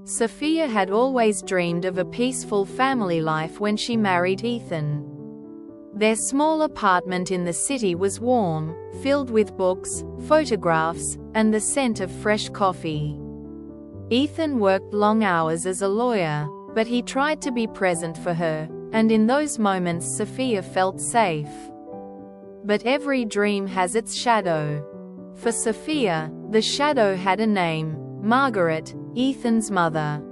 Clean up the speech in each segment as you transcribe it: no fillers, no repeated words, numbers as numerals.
Sophia had always dreamed of a peaceful family life when she married Ethan. Their small apartment in the city was warm, filled with books, photographs, and the scent of fresh coffee. Ethan worked long hours as a lawyer, but he tried to be present for her, and in those moments Sophia felt safe. But every dream has its shadow. For Sophia, the shadow had a name: Margaret, Ethan's mother.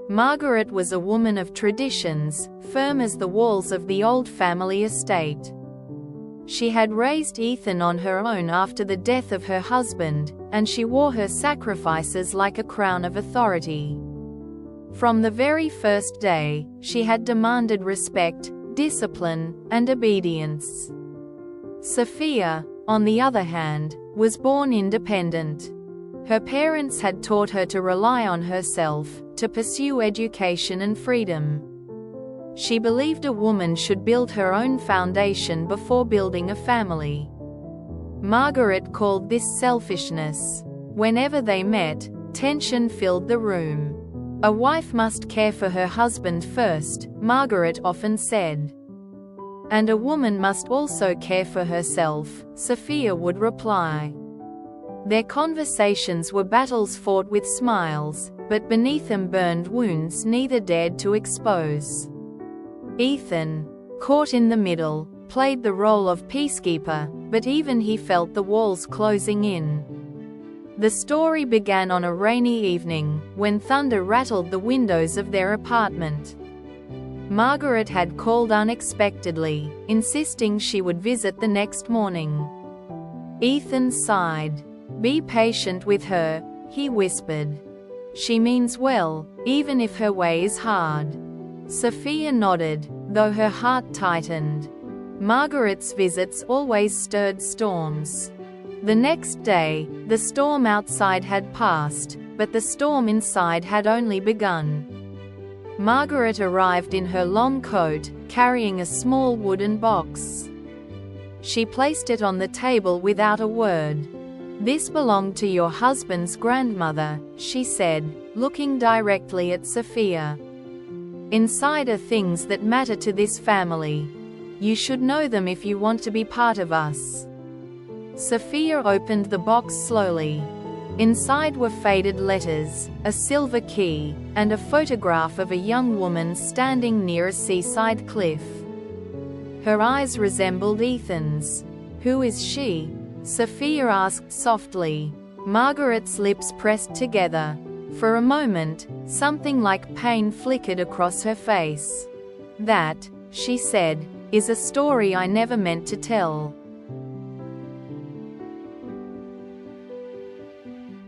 Margaret was a woman of traditions, firm as the walls of the old family estate. She had raised Ethan on her own after the death of her husband, and she wore her sacrifices like a crown of authority. From the very first day, she had demanded respect, discipline, and obedience. Sophia, on the other hand, was born independent. Her parents had taught her to rely on herself, to pursue education and freedom. She believed a woman should build her own foundation before building a family. Margaret called this selfishness. Whenever they met, tension filled the room. "A wife must care for her husband first," Margaret often said. "And a woman must also care for herself," Sophia would reply. Their conversations were battles fought with smiles, but beneath them burned wounds neither dared to expose. Ethan, caught in the middle, played the role of peacekeeper, but even he felt the walls closing in. The story began on a rainy evening, when thunder rattled the windows of their apartment. Margaret had called unexpectedly, insisting she would visit the next morning. Ethan sighed. "Be patient with her," he whispered. "She means well, even if her way is hard." Sophia nodded, though her heart tightened. Margaret's visits always stirred storms. The next day, the storm outside had passed, but the storm inside had only begun. Margaret arrived in her long coat, carrying a small wooden box. She placed it on the table without a word. "This belonged to your husband's grandmother," she said, looking directly at Sophia. "Inside are things that matter to this family. You should know them if you want to be part of us." Sophia opened the box slowly. Inside were faded letters, a silver key, and a photograph of a young woman standing near a seaside cliff. Her eyes resembled Ethan's. "Who is she?" Sophia asked softly. Margaret's lips pressed together. For a moment, something like pain flickered across her face. "That," she said, "is a story I never meant to tell."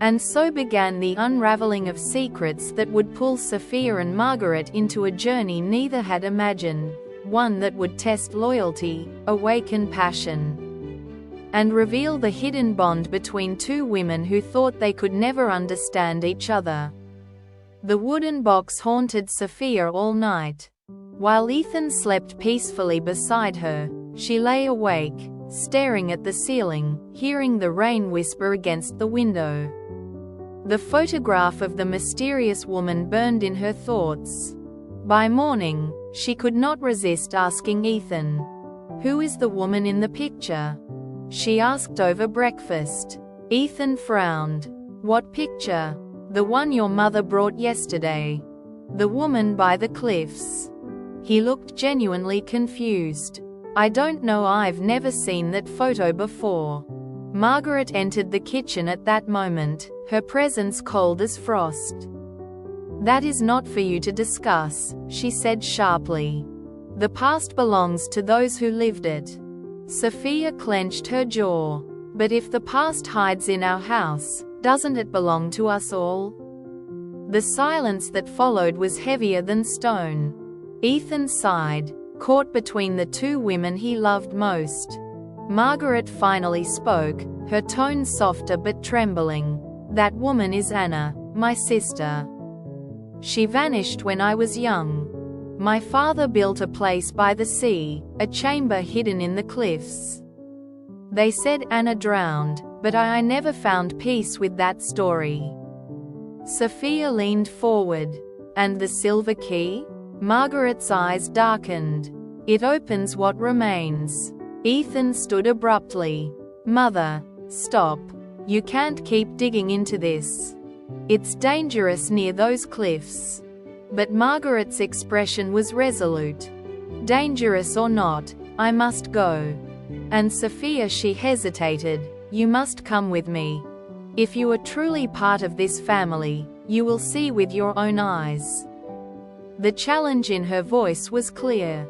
And so began the unraveling of secrets that would pull Sophia and Margaret into a journey neither had imagined, one that would test loyalty, awaken passion, and reveal the hidden bond between two women who thought they could never understand each other. The wooden box haunted Sophia all night. While Ethan slept peacefully beside her, she lay awake, staring at the ceiling, hearing the rain whisper against the window. The photograph of the mysterious woman burned in her thoughts. By morning, she could not resist asking Ethan, "Who is the woman in the picture?" She asked over breakfast. Ethan frowned. "What picture?" "The one your mother brought yesterday. The woman by the cliffs." He looked genuinely confused. "I don't know, I've never seen that photo before." Margaret entered the kitchen at that moment, her presence cold as frost. "That is not for you to discuss," she said sharply. "The past belongs to those who lived it." Sophia clenched her jaw. "But if the past hides in our house, doesn't it belong to us all?" The silence that followed was heavier than stone. Ethan sighed, caught between the two women he loved most. Margaret finally spoke, her tone softer but trembling. "That woman is Anna, my sister. She vanished when I was young. My father built a place by the sea, a chamber hidden in the cliffs. They said Anna drowned, but I never found peace with that story." Sophia leaned forward. And the silver key? Margaret's eyes darkened. It opens what remains. Ethan stood abruptly. Mother, stop. You can't keep digging into this. It's dangerous near those cliffs. But Margaret's expression was resolute. Dangerous or not, I must go. And Sophia, she hesitated. You must come with me. If you are truly part of this family, you will see with your own eyes. The challenge in her voice was clear.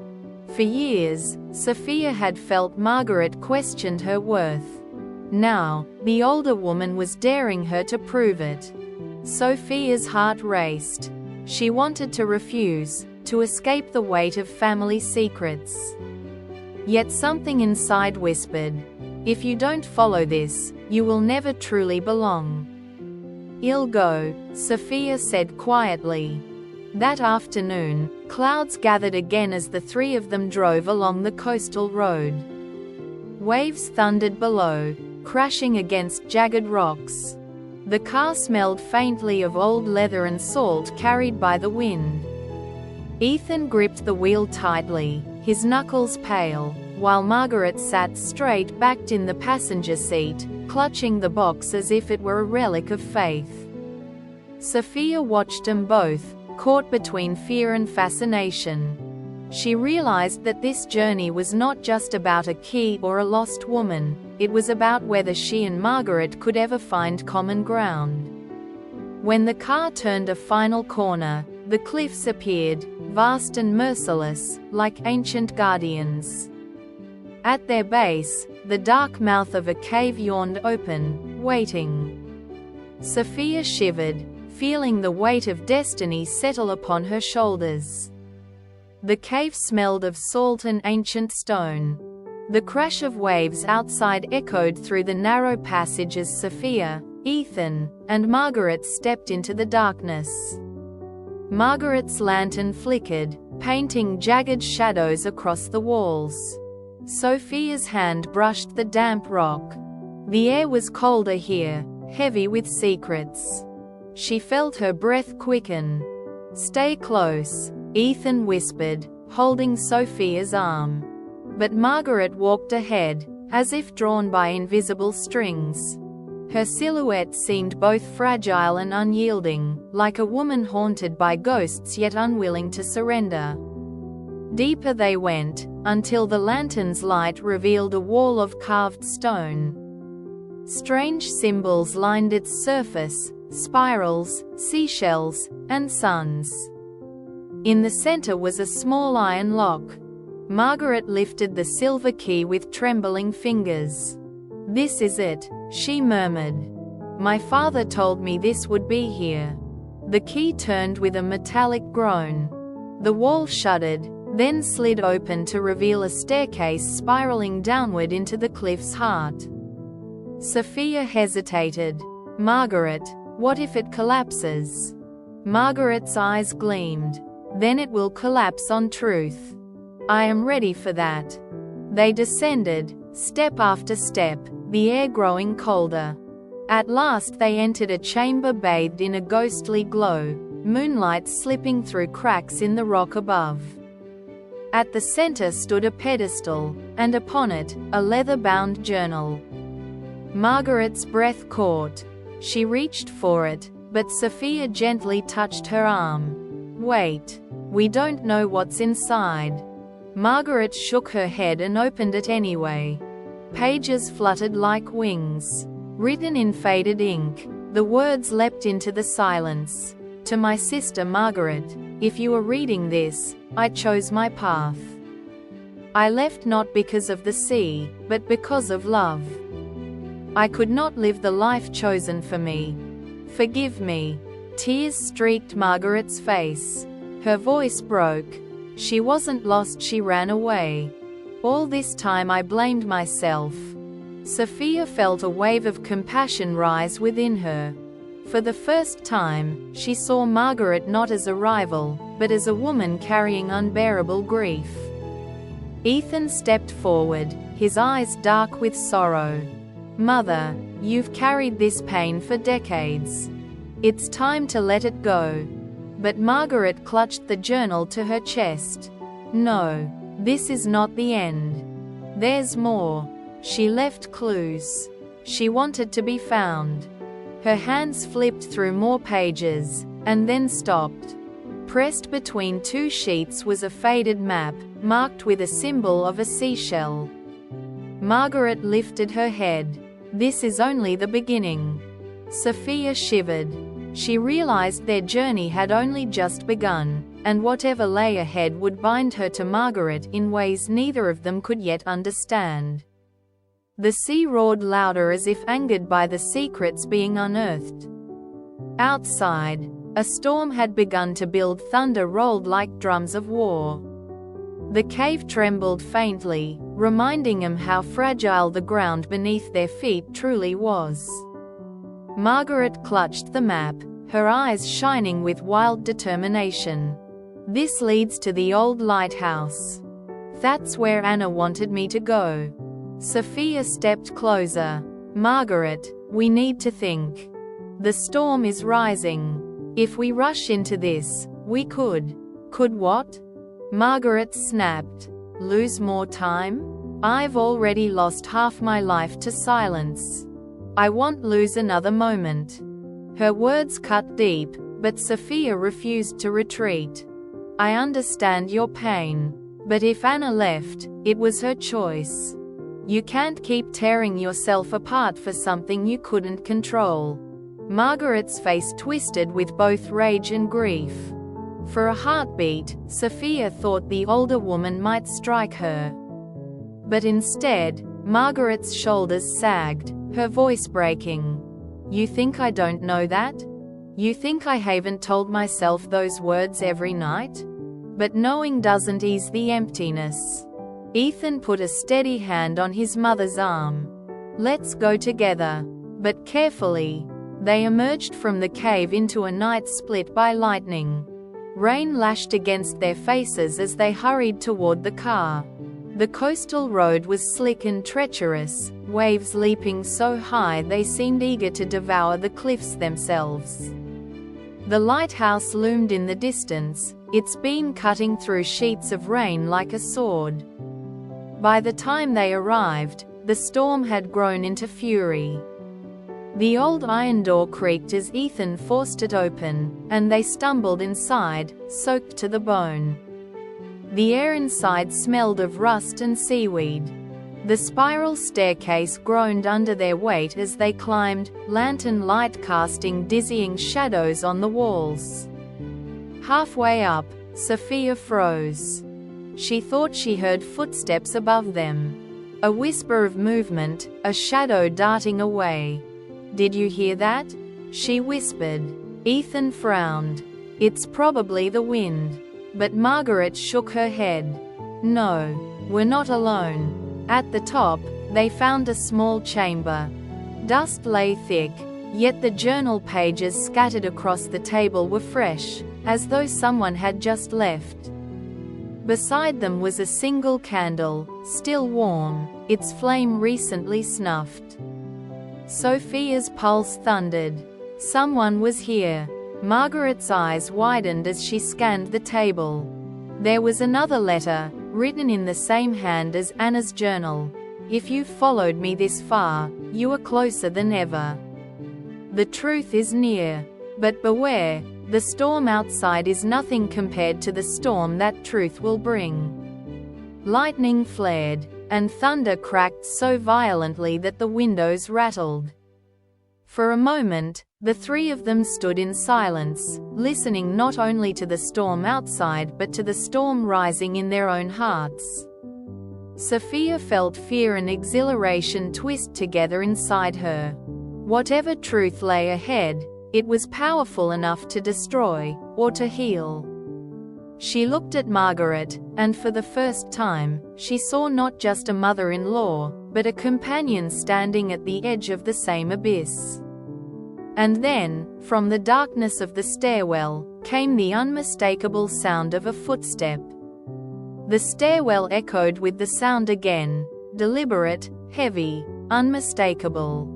For years, Sophia had felt Margaret questioned her worth. Now, the older woman was daring her to prove it. Sophia's heart raced. She wanted to refuse, to escape the weight of family secrets. Yet something inside whispered, if you don't follow this, you will never truly belong. I'll go, Sophia said quietly. That afternoon, clouds gathered again as the three of them drove along the coastal road. Waves thundered below, crashing against jagged rocks. The car smelled faintly of old leather and salt carried by the wind. Ethan gripped the wheel tightly, his knuckles pale, while Margaret sat straight-backed in the passenger seat, clutching the box as if it were a relic of faith. Sophia watched them both, caught between fear and fascination. She realized that this journey was not just about a key or a lost woman, it was about whether she and Margaret could ever find common ground. When the car turned a final corner, the cliffs appeared, vast and merciless, like ancient guardians. At their base, the dark mouth of a cave yawned open, waiting. Sophia shivered, feeling the weight of destiny settle upon her shoulders. The cave smelled of salt and ancient stone. The crash of waves outside echoed through the narrow passage as Sophia, Ethan, and Margaret stepped into the darkness. Margaret's lantern flickered, painting jagged shadows across the walls. Sophia's hand brushed the damp rock. The air was colder here, heavy with secrets. She felt her breath quicken. Stay close, Ethan whispered, holding Sophia's arm. But Margaret walked ahead, as if drawn by invisible strings. Her silhouette seemed both fragile and unyielding, like a woman haunted by ghosts yet unwilling to surrender. Deeper they went, until the lantern's light revealed a wall of carved stone. Strange symbols lined its surface, spirals, seashells, and suns. In the center was a small iron lock. Margaret lifted the silver key with trembling fingers. "This is it," she murmured. "My father told me this would be here." The key turned with a metallic groan. The wall shuddered, then slid open to reveal a staircase spiraling downward into the cliff's heart. Sophia hesitated. "Margaret, what if it collapses?" Margaret's eyes gleamed. "Then it will collapse on truth. I am ready for that." They descended, step after step, the air growing colder. At last they entered a chamber bathed in a ghostly glow, moonlight slipping through cracks in the rock above. At the center stood a pedestal, and upon it, a leather-bound journal. Margaret's breath caught. She reached for it, but Sophia gently touched her arm. "Wait. We don't know what's inside." Margaret shook her head and opened it anyway. Pages fluttered like wings. Written in faded ink, the words leapt into the silence. "To my sister Margaret, if you are reading this, I chose my path. I left not because of the sea, but because of love. I could not live the life chosen for me. Forgive me." Tears streaked Margaret's face. Her voice broke. She wasn't lost, she ran away. "All this time I blamed myself." Sophia felt a wave of compassion rise within her. For the first time, she saw Margaret not as a rival, but as a woman carrying unbearable grief. Ethan stepped forward, his eyes dark with sorrow. "Mother, you've carried this pain for decades. It's time to let it go. But Margaret clutched the journal to her chest. No, this is not the end. There's more. She left clues. She wanted to be found. Her hands flipped through more pages, and then stopped. Pressed between two sheets was a faded map, marked with a symbol of a seashell. Margaret lifted her head. This is only the beginning. Sophia shivered. She realized their journey had only just begun, and whatever lay ahead would bind her to Margaret in ways neither of them could yet understand. The sea roared louder as if angered by the secrets being unearthed. Outside, a storm had begun to build. Thunder rolled like drums of war. The cave trembled faintly, reminding them how fragile the ground beneath their feet truly was. Margaret clutched the map, her eyes shining with wild determination. This leads to the old lighthouse. That's where Anna wanted me to go. Sophia stepped closer. Margaret, we need to think. The storm is rising. If we rush into this, we could. Could what? Margaret snapped. Lose more time? I've already lost half my life to silence. I won't lose another moment. Her words cut deep, but Sophia refused to retreat. I understand your pain. But if Anna left, it was her choice. You can't keep tearing yourself apart for something you couldn't control. Margaret's face twisted with both rage and grief. For a heartbeat, Sophia thought the older woman might strike her. But instead, Margaret's shoulders sagged, her voice breaking. You think I don't know that? You think I haven't told myself those words every night? But knowing doesn't ease the emptiness. Ethan put a steady hand on his mother's arm. Let's go together. But carefully. They emerged from the cave into a night split by lightning. Rain lashed against their faces as they hurried toward the car. The coastal road was slick and treacherous, waves leaping so high they seemed eager to devour the cliffs themselves. The lighthouse loomed in the distance, its beam cutting through sheets of rain like a sword. By the time they arrived, the storm had grown into fury. The old iron door creaked as Ethan forced it open, and they stumbled inside, soaked to the bone. The air inside smelled of rust and seaweed. The spiral staircase groaned under their weight as they climbed, lantern light casting dizzying shadows on the walls. Halfway up, Sophia froze. She thought she heard footsteps above them. A whisper of movement, a shadow darting away. Did you hear that? She whispered. Ethan frowned. It's probably the wind. But Margaret shook her head. No, we're not alone. At the top, they found a small chamber. Dust lay thick, yet the journal pages scattered across the table were fresh, as though someone had just left. Beside them was a single candle, still warm, its flame recently snuffed. Sophia's pulse thundered. Someone was here. Margaret's eyes widened as she scanned the table. There was another letter, written in the same hand as Anna's journal. If you've followed me this far, you are closer than ever. The truth is near. But beware, the storm outside is nothing compared to the storm that truth will bring. Lightning flared, and thunder cracked so violently that the windows rattled. For a moment, the three of them stood in silence, listening not only to the storm outside but to the storm rising in their own hearts. Sophia felt fear and exhilaration twist together inside her. Whatever truth lay ahead, it was powerful enough to destroy, or to heal. She looked at Margaret, and for the first time, she saw not just a mother-in-law, but a companion standing at the edge of the same abyss. And then, from the darkness of the stairwell, came the unmistakable sound of a footstep. The stairwell echoed with the sound again, deliberate, heavy, unmistakable.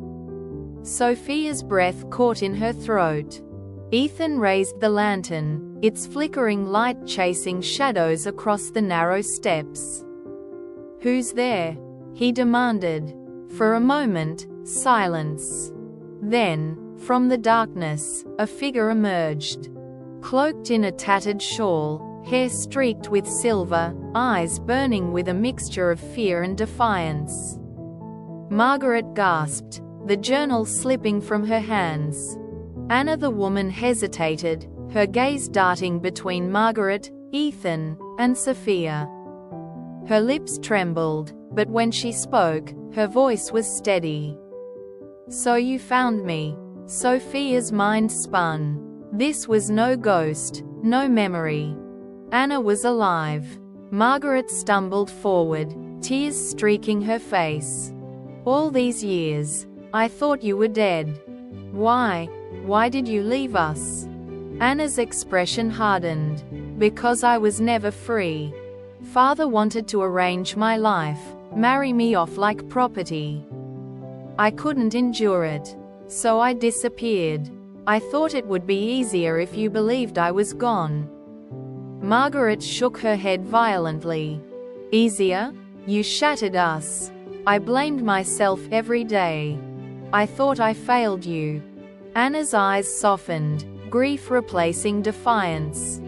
Sophia's breath caught in her throat. Ethan raised the lantern, its flickering light chasing shadows across the narrow steps. "Who's there?" he demanded. For a moment, silence. Then, from the darkness, a figure emerged. Cloaked in a tattered shawl, hair streaked with silver, eyes burning with a mixture of fear and defiance. Margaret gasped, the journal slipping from her hands. Anna the woman hesitated, her gaze darting between Margaret, Ethan, and Sophia. Her lips trembled, but when she spoke, her voice was steady. "So you found me." Sophia's mind spun. This was no ghost, no memory. Anna was alive. Margaret stumbled forward, tears streaking her face. "All these years, I thought you were dead. Why did you leave us?" Anna's expression hardened. "Because I was never free. Father wanted to arrange my life, marry me off like property. I couldn't endure it. So I disappeared. I thought it would be easier if you believed I was gone." Margaret shook her head violently. "Easier? You shattered us. I blamed myself every day. I thought I failed you." Anna's eyes softened, grief replacing defiance.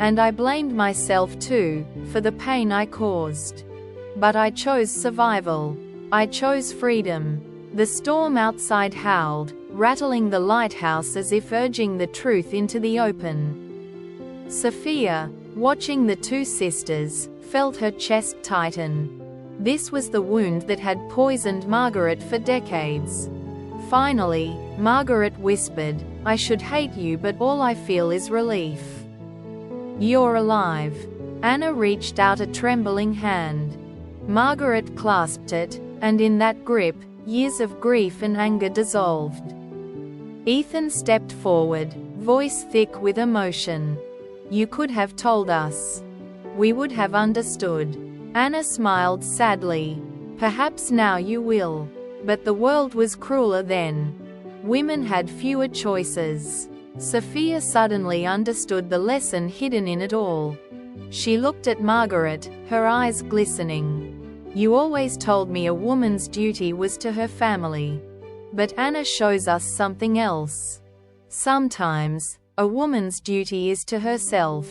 "And I blamed myself too, for the pain I caused. But I chose survival. I chose freedom." The storm outside howled, rattling the lighthouse as if urging the truth into the open. Sophia, watching the two sisters, felt her chest tighten. This was the wound that had poisoned Margaret for decades. Finally, Margaret whispered, "I should hate you, but all I feel is relief. You're alive." Anna reached out a trembling hand. Margaret clasped it, and in that grip, years of grief and anger dissolved. Ethan stepped forward, voice thick with emotion. "You could have told us. We would have understood." Anna smiled sadly. "Perhaps now you will. But the world was crueler then. Women had fewer choices." Sophia suddenly understood the lesson hidden in it all. She looked at Margaret, her eyes glistening. "You always told me a woman's duty was to her family. But Anna shows us something else. Sometimes, a woman's duty is to herself."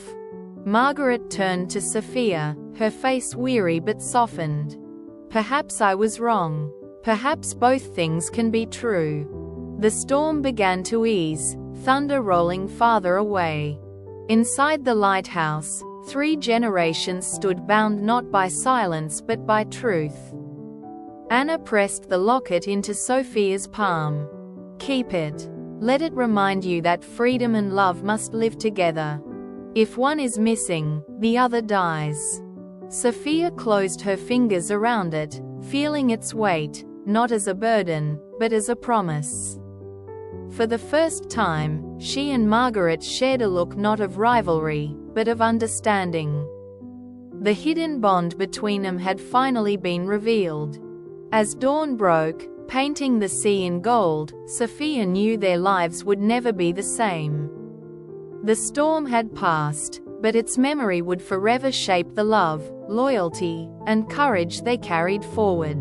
Margaret turned to Sophia, her face weary but softened. "Perhaps I was wrong. Perhaps both things can be true." The storm began to ease, thunder rolling farther away. Inside the lighthouse, 3 generations stood bound not by silence but by truth. Anna pressed the locket into Sophia's palm. "Keep it. Let it remind you that freedom and love must live together. If one is missing, the other dies." Sophia closed her fingers around it, feeling its weight, not as a burden, but as a promise. For the first time, she and Margaret shared a look not of rivalry, but of understanding. The hidden bond between them had finally been revealed. As dawn broke, painting the sea in gold, Sophia knew their lives would never be the same. The storm had passed, but its memory would forever shape the love, loyalty, and courage they carried forward.